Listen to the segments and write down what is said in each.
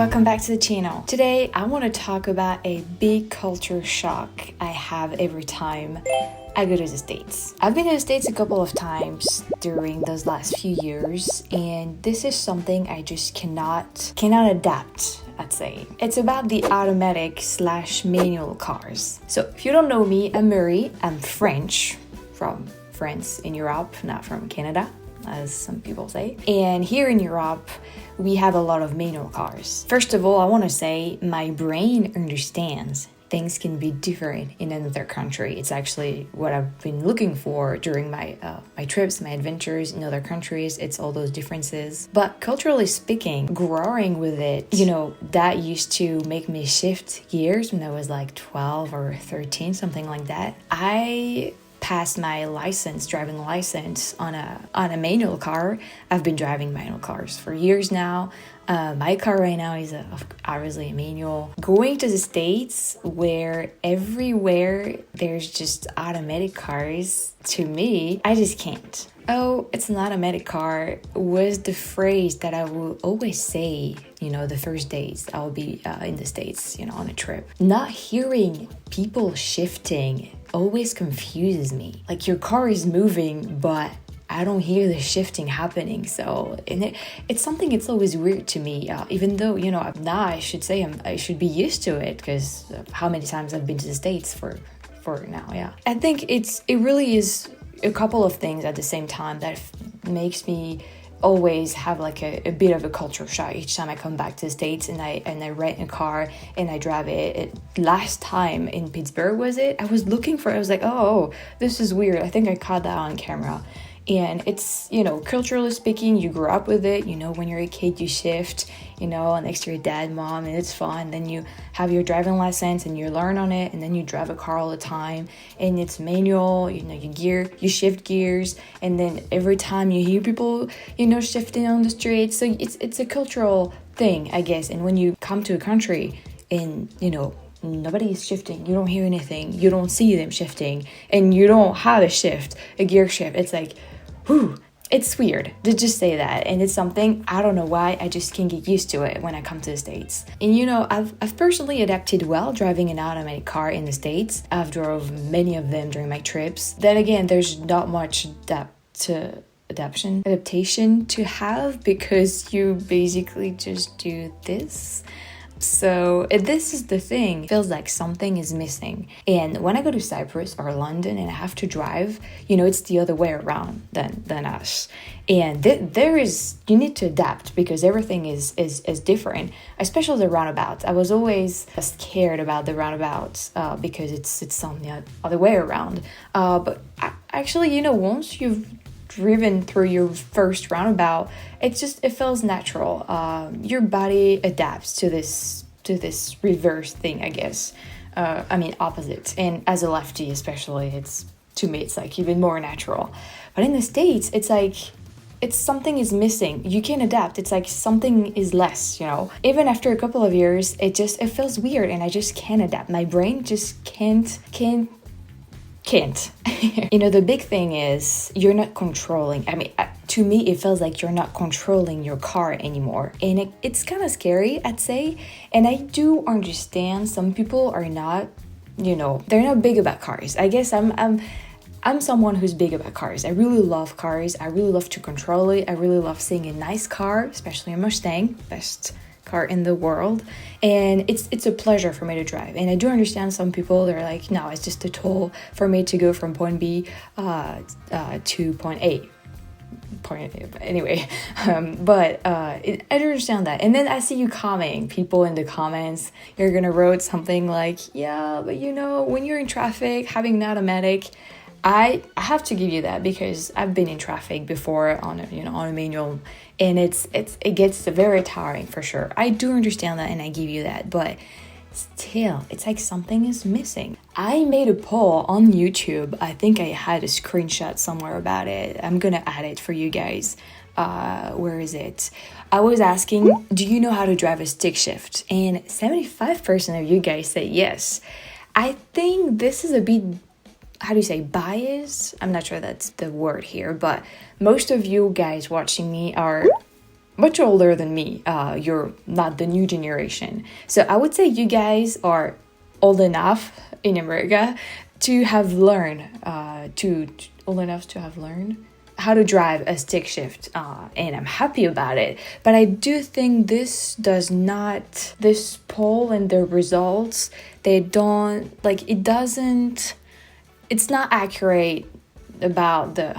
welcome back to the channel. Today I want to talk about a big culture shock I have every time I go to the States. I've been to the States a couple of times during those last few years, and this is something I just cannot adapt, I'd say. It's about the automatic/manual cars. So if you don't know me, I'm Marie. I'm French, from France in Europe, not from Canada, as some people say. And here in Europe, we have a lot of manual cars. First of all, I want to say my brain understands things can be different in another country. It's actually what I've been looking for during my trips, my adventures in other countries. It's all those differences. But culturally speaking, growing with it, that used to make me shift gears when I was like 12 or 13, something like that. I passed my driving license on a manual car. I've been driving manual cars for years now. My car right now is obviously a manual. Going to the States where everywhere there's just automatic cars, to me, I just can't. Oh, it's an automatic car was the phrase that I will always say, the first days I'll be in the States, on a trip. Not hearing people shifting always confuses me. Like, your car is moving, but I don't hear the shifting happening. So, it's something it's always weird to me, even though, I should say I should be used to it because of how many times I've been to the States for now, yeah. I think it really is a couple of things at the same time that makes me always have like a bit of a culture shock each time I come back to the States and I rent a car and I drive it. Last time in Pittsburgh I was looking for it. I was like, oh, this is weird. I think I caught that on camera. And it's, culturally speaking, you grew up with it. When you're a kid, you shift, next to your dad, mom, and it's fun. Then you have your driving license and you learn on it, and then you drive a car all the time. And it's manual, you shift gears, and then every time you hear people, shifting on the street. So it's a cultural thing, I guess. And when you come to a country and, nobody is shifting, you don't hear anything, you don't see them shifting, and you don't have a gear shift. It's like, whew, it's weird to just say that. And it's something, I don't know why, I just can't get used to it when I come to the States. And I've personally adapted well driving an automatic car in the States. I've drove many of them during my trips. Then again, there's not much adaptation to have because you basically just do this. So this is the thing. It feels like something is missing. And when I go to Cyprus or London and I have to drive, it's the other way around than us. And you need to adapt because everything is different, especially the roundabouts. I was always scared about the roundabouts because it's on the other way around. But actually, once you've driven through your first roundabout, it feels natural. Your body adapts to this reverse thing, I guess. Opposite. And as a lefty, especially, to me it's like even more natural. But in the States, it's like something is missing. You can't adapt. It's like something is less. Even after a couple of years, it feels weird, and I just can't adapt. My brain just can't. The big thing is you're not controlling. To me, it feels like you're not controlling your car anymore. And it's kind of scary, I'd say. And I do understand some people are not, they're not big about cars. I guess I'm someone who's big about cars. I really love cars. I really love to control it. I really love seeing a nice car, especially a Mustang, best car in the world, and it's a pleasure for me to drive. And I do understand some people, they're like, no, it's just a tool for me to go from point B to point A. Anyway, but I understand that. And then I see you commenting, people in the comments, you're gonna wrote something like, yeah, but when you're in traffic, having an automatic, I have to give you that because I've been in traffic before on a manual, and it gets very tiring for sure. I do understand that, and I give you that, but still, it's like something is missing. I made a poll on YouTube. I think I had a screenshot somewhere about it. I'm gonna add it for you guys. Where is it? I was asking, do you know how to drive a stick shift? And 75% of you guys say yes. I think this is a bit, how do you say, bias? I'm not sure that's the word here, but most of you guys watching me are much older than me. You're not the new generation. So I would say you guys are old enough in America to have learned how to drive a stick shift, and I'm happy about it. But I do think this poll and the results, it's not accurate about it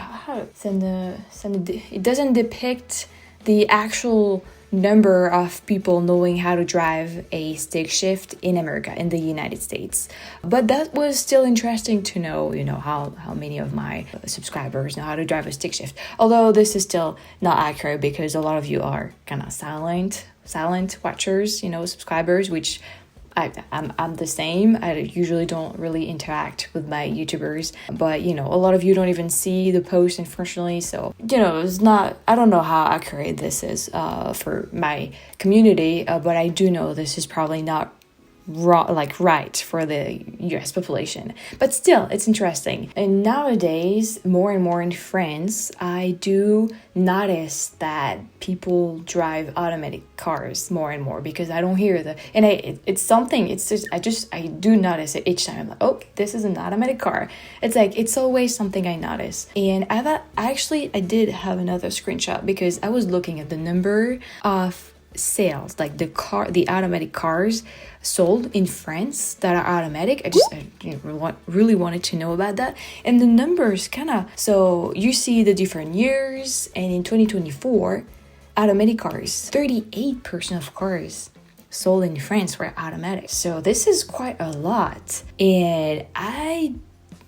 doesn't depict the actual number of people knowing how to drive a stick shift in America, in the United States. But that was still interesting to know, how many of my subscribers know how to drive a stick shift. Although this is still not accurate because a lot of you are kind of silent watchers, subscribers, which I'm the same. I usually don't really interact with my YouTubers, but a lot of you don't even see the post, unfortunately. So I don't know how accurate this is for my community, but I do know this is probably not right for the US population. But still, it's interesting. And nowadays, more and more in France, I do notice that people drive automatic cars more and more, because I don't hear I do notice it each time. I'm like, oh, this is an automatic car. It's always something I notice. And I did have another screenshot, because I was looking at the number of sales, like the automatic cars sold in France that are automatic. I really wanted to know about that, and the numbers so you see the different years, and in 2024 automatic cars, 38% of cars sold in France were automatic. So this is quite a lot, and I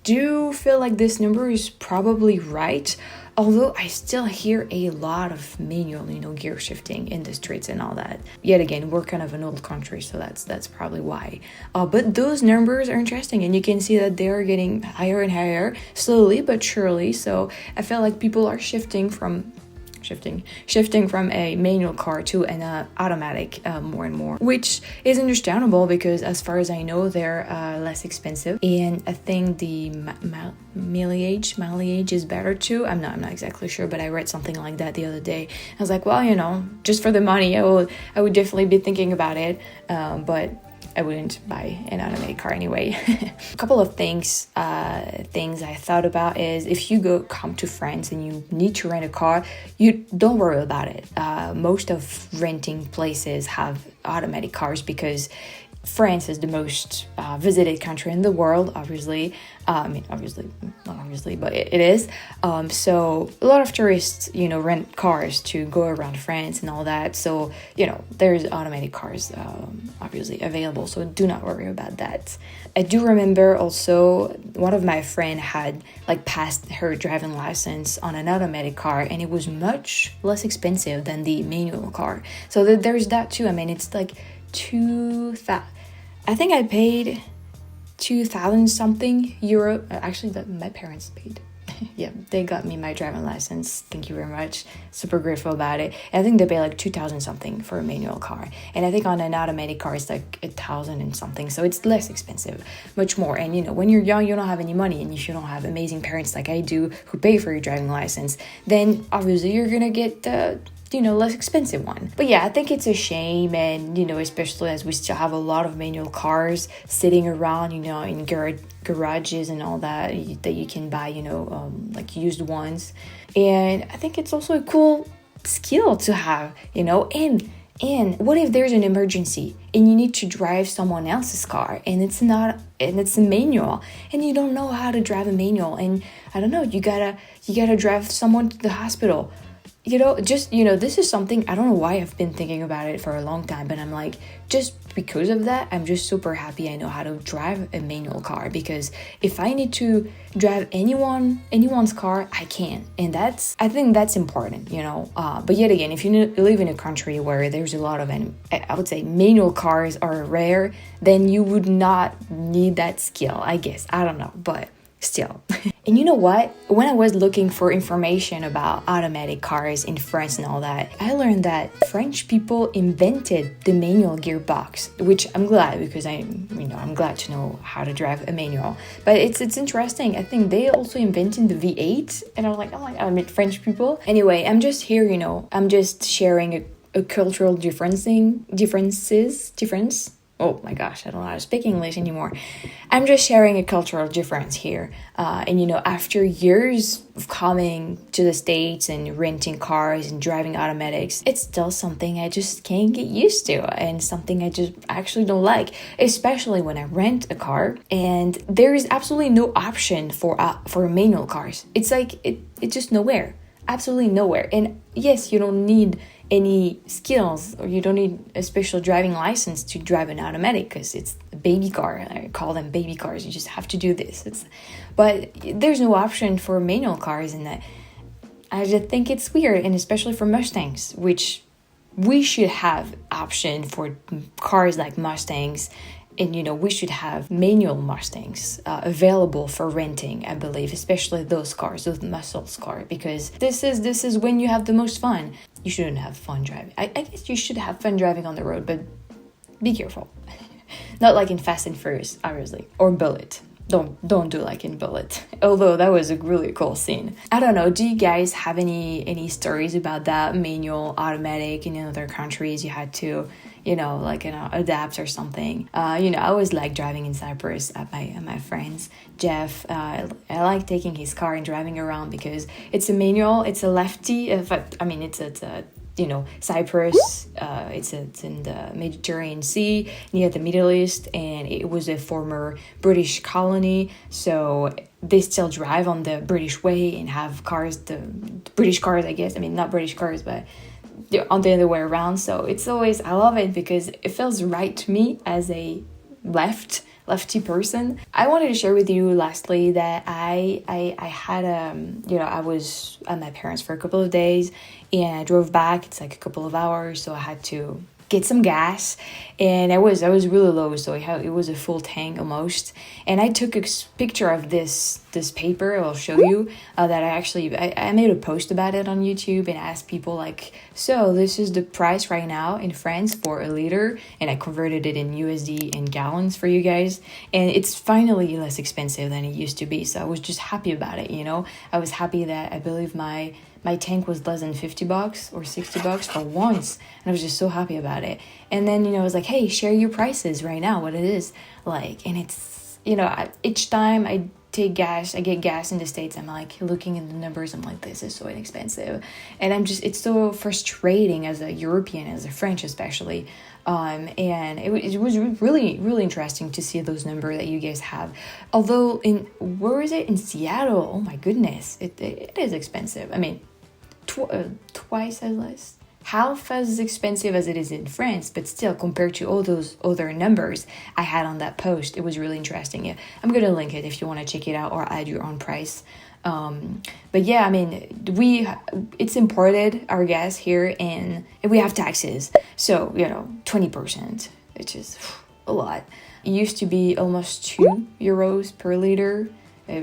do feel like this number is probably right, although I still hear a lot of manual, gear shifting in the streets and all that. Yet again, we're kind of an old country, so that's probably why. But those numbers are interesting, and you can see that they are getting higher and higher, slowly but surely. So I feel like people are shifting from a manual car to an automatic more and more, which is understandable, because as far as I know, they're less expensive, and I think the mileage is better too. I'm not exactly sure, but I read something like that the other day. I was like, well, just for the money, I would definitely be thinking about it, but I wouldn't buy an automatic car anyway. A couple of things I thought about is, if you come to France and you need to rent a car, you don't worry about it. Most of renting places have automatic cars, because France is the most visited country in the world, obviously. Not obviously, but it is. So a lot of tourists, rent cars to go around France and all that. So, there's automatic cars, obviously available. So do not worry about that. I do remember also one of my friend had passed her driving license on an automatic car, and it was much less expensive than the manual car. So there's that too. I mean, it's I think I paid 2,000 something euro. Actually, that my parents paid. Yeah, they got me my driving license. Thank you very much. Super grateful about it. And I think they pay 2,000 something for a manual car. And I think on an automatic car, it's 1,000 and something. So it's less expensive, much more. And when you're young, you don't have any money. And if you don't have amazing parents like I do who pay for your driving license, then obviously you're going to get the less expensive one. But yeah, I think it's a shame, and especially as we still have a lot of manual cars sitting around, in garages and all that you can buy, used ones. And I think it's also a cool skill to have, and what if there's an emergency and you need to drive someone else's car, and it's a manual, and you don't know how to drive a manual, and I don't know, you gotta drive someone to the hospital. This is something, I don't know why I've been thinking about it for a long time, but I'm just because of that, I'm just super happy I know how to drive a manual car, because if I need to drive anyone's car, I can. And I think that's important, but yet again, if you live in a country where there's a lot of, I would say manual cars are rare, then you would not need that skill, I guess. I don't know, but still. And you know what? When I was looking for information about automatic cars in France and all that, I learned that French people invented the manual gearbox, which I'm glad, because I'm glad to know how to drive a manual. But it's interesting. I think they also invented the V8, and I'm like, oh my god, I met French people. Anyway, I'm just here, I'm just sharing a cultural difference. Oh my gosh, I don't know how to speak English anymore. I'm just sharing a cultural difference here. And after years of coming to the States and renting cars and driving automatics, it's still something I just can't get used to, and something I just actually don't like, especially when I rent a car and there is absolutely no option for manual cars. It's like it's just nowhere, absolutely nowhere. And yes, you don't need any skills, or you don't need a special driving license to drive an automatic, because it's a baby car. I call them baby cars. You just have to do this. But there's no option for manual cars, and I just think it's weird, and especially for Mustangs, which we should have option for cars like Mustangs. And we should have manual Mustangs available for renting, I believe, especially those cars, those muscles cars, because this is when you have the most fun. You shouldn't have fun driving. I guess you should have fun driving on the road, but be careful. Not like in Fast and Furious, obviously, or Bullet. Don't do like in Bullet. Although that was a really cool scene. I don't know. Do you guys have any stories about that manual, automatic in other countries you had to, adapt or something? I always like driving in Cyprus at my friend's. Jeff, I like taking his car and driving around because it's a manual. It's a lefty. It's a Cyprus, it's in the Mediterranean Sea, near the Middle East, and it was a former British colony, so they still drive on the British way and have cars, the British cars, I guess. Not British cars, but on the other way around. So it's always, I love it because it feels right to me as a lefty person. I wanted to share with you lastly that I had I was at my parents for a couple of days, and I drove back. It's like a couple of hours, so I had to get some gas, and I was really low, so it was a full tank almost. And I took a picture of this paper. I'll show you that I made a post about it on YouTube and asked people like, so this is the price right now in France for a liter, and I converted it in USD and gallons for you guys, and it's finally less expensive than it used to be. So I was just happy about it. I was happy that I believe my tank was less than $50 or $60 for once, and I was just so happy about it. And then I was like, hey, share your prices right now, what it is like. And it's each time I get gas in the States, I'm like looking at the numbers, I'm like, this is so inexpensive, and it's so frustrating as a European, as a French especially. And it was really, really interesting to see those numbers that you guys have. Although where is it? In Seattle, oh my goodness, it is expensive. Twice as less, half as expensive as it is in France, but still, compared to all those other numbers I had on that post, it was really interesting. Yeah, I'm gonna link it if you want to check it out or add your own price. But yeah, it's imported, our gas here, and we have taxes, so 20%, which is a lot. It used to be almost €2 per liter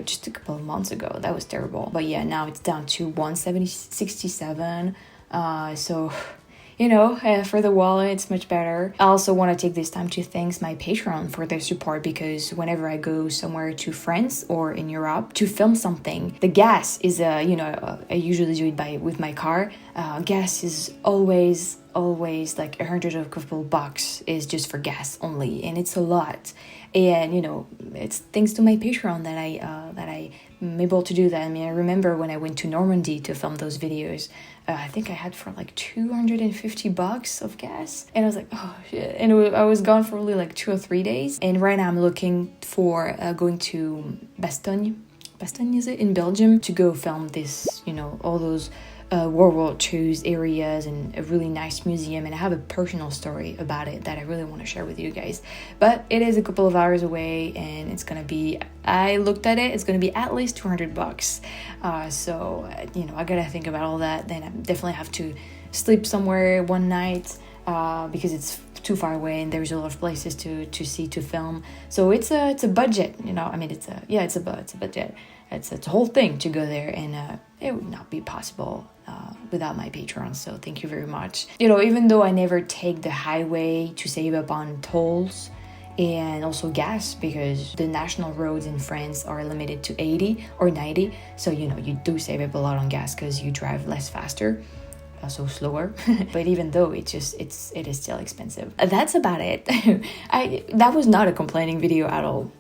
just a couple of months ago. That was terrible. But yeah, now it's down to 1.67. So for the wallet, it's much better. I also want to take this time to thank my Patreon for their support, because whenever I go somewhere to France or in Europe to film something, the gas is I usually do it with my car. Gas is always like $100 is just for gas only, and it's a lot. And it's thanks to my Patreon that I'm able to do that. I remember when I went to Normandy to film those videos, I think I had for like $250 of gas, and I was like, oh shit. And I was gone for only like 2 or 3 days. And right now I'm looking for going to Bastogne, is it, in Belgium, to go film this, all those World War II's areas and a really nice museum, and I have a personal story about it that I really want to share with you guys. But it is a couple of hours away, and it's gonna be, I looked at it, it's gonna be at least $200. So I gotta think about all that. Then I definitely have to sleep somewhere one night, because it's too far away, and there's a lot of places to see, to film. So it's a budget, you know. I mean, it's a budget. It's a whole thing to go there, and it would not be possible without my patrons. So thank you very much. You know, even though I never take the highway to save up on tolls and also gas, because the national roads in France are limited to 80 or 90. So, you know, you do save up a lot on gas because you drive less faster, also slower. But even though it is still expensive. That's about it. That was not a complaining video at all.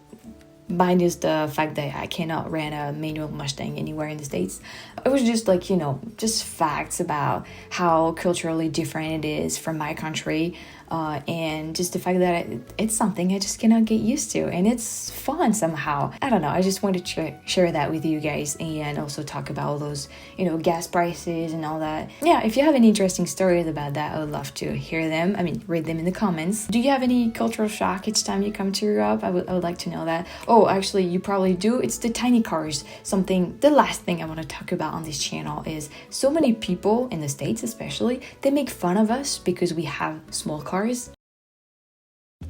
Minus the fact that I cannot rent a manual Mustang anywhere in the States. It was just like, you know, just facts about how culturally different it is from my country, and just the fact that it's something I just cannot get used to, and it's fun somehow. I don't know, I just wanted to share that with you guys, and also talk about all those, you know, gas prices and all that. Yeah, if you have any interesting stories about that, I would love to hear them. I mean, read them in the comments. Do you have any cultural shock each time you come to Europe? I would like to know that. Oh, actually, you probably do. It's the tiny cars. The last thing I want to talk about on this channel is so many people in the States especially, they make fun of us because we have small cars.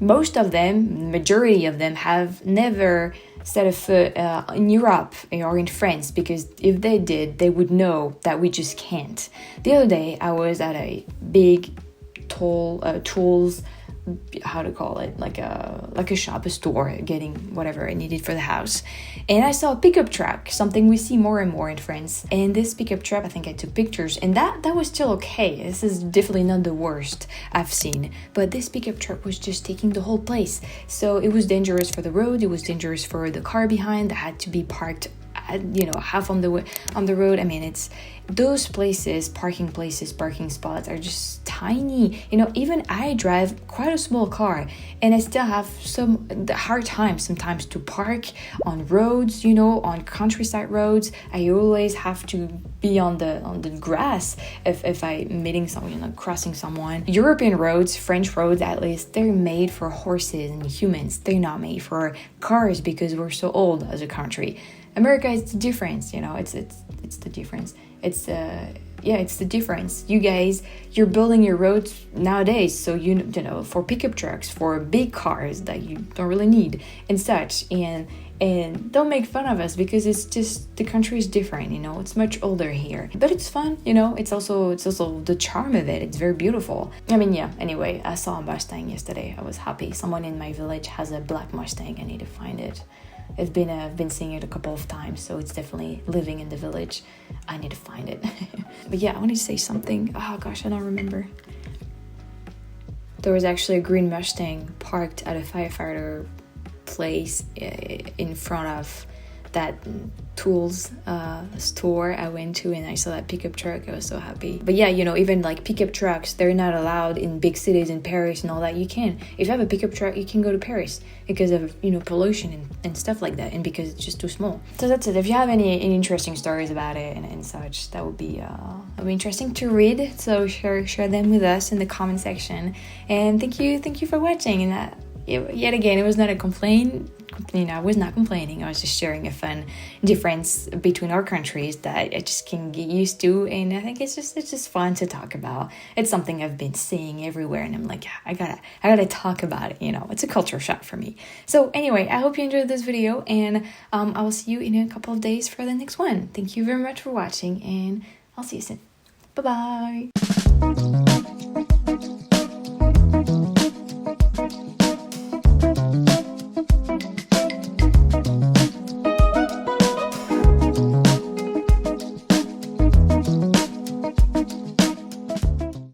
Most of them, majority of them, have never set a foot in Europe or in France, because if they did, they would know that we just can't. The other day, I was at a big tools, how to call it, like a shop, a store, getting whatever I needed for the house, and I saw a pickup truck, something we see more and more in France. And this pickup truck, I think I took pictures, and that was still okay. This is definitely not the worst I've seen, but this pickup truck was just taking the whole place. So it was dangerous for the road, it was dangerous for the car behind that had to be parked, you know, half on the road. I mean, it's those places, parking spots are just tiny. You know, even I drive quite a small car, and I still have the hard time sometimes to park on roads, you know, on countryside roads. I always have to be on the grass if I'm meeting someone, you know, crossing someone. European roads, French roads at least, they're made for horses and humans. They're not made for cars because we're so old as a country. America is the difference, you know, it's the difference. It's the difference. You guys, you're building your roads nowadays, so you know, for pickup trucks, for big cars that you don't really need and such, and don't make fun of us because it's just, the country is different, you know, it's much older here. But it's fun, you know, it's also the charm of it. It's very beautiful. I mean, yeah, anyway, I saw a Mustang yesterday. I was happy. Someone in my village has a black Mustang. I need to find it. I've been seeing it a couple of times, so it's definitely living in the village. I need to find it. But yeah, I wanted to say something. Oh gosh, I don't remember. There was actually a green Mustang parked at a firefighter place in front of that tools store I went to, and I saw that pickup truck. I was so happy. But yeah, you know, even like pickup trucks, they're not allowed in big cities, in Paris and all that. You can, if you have a pickup truck, you can go to Paris because of, you know, pollution and stuff like that, and because it's just too small. So that's it. If you have any interesting stories about it and such, that would be interesting to read. So share them with us in the comment section. And thank you for watching. And yet again, it was not a complaint. You know, I was not complaining. I was just sharing a fun difference between our countries that I just can get used to, and I think it's just fun to talk about. It's something I've been seeing everywhere, and I'm like, I gotta talk about it. You know, it's a culture shock for me. So anyway, I hope you enjoyed this video, and I will see you in a couple of days for the next one. Thank you very much for watching, and I'll see you soon. Bye bye.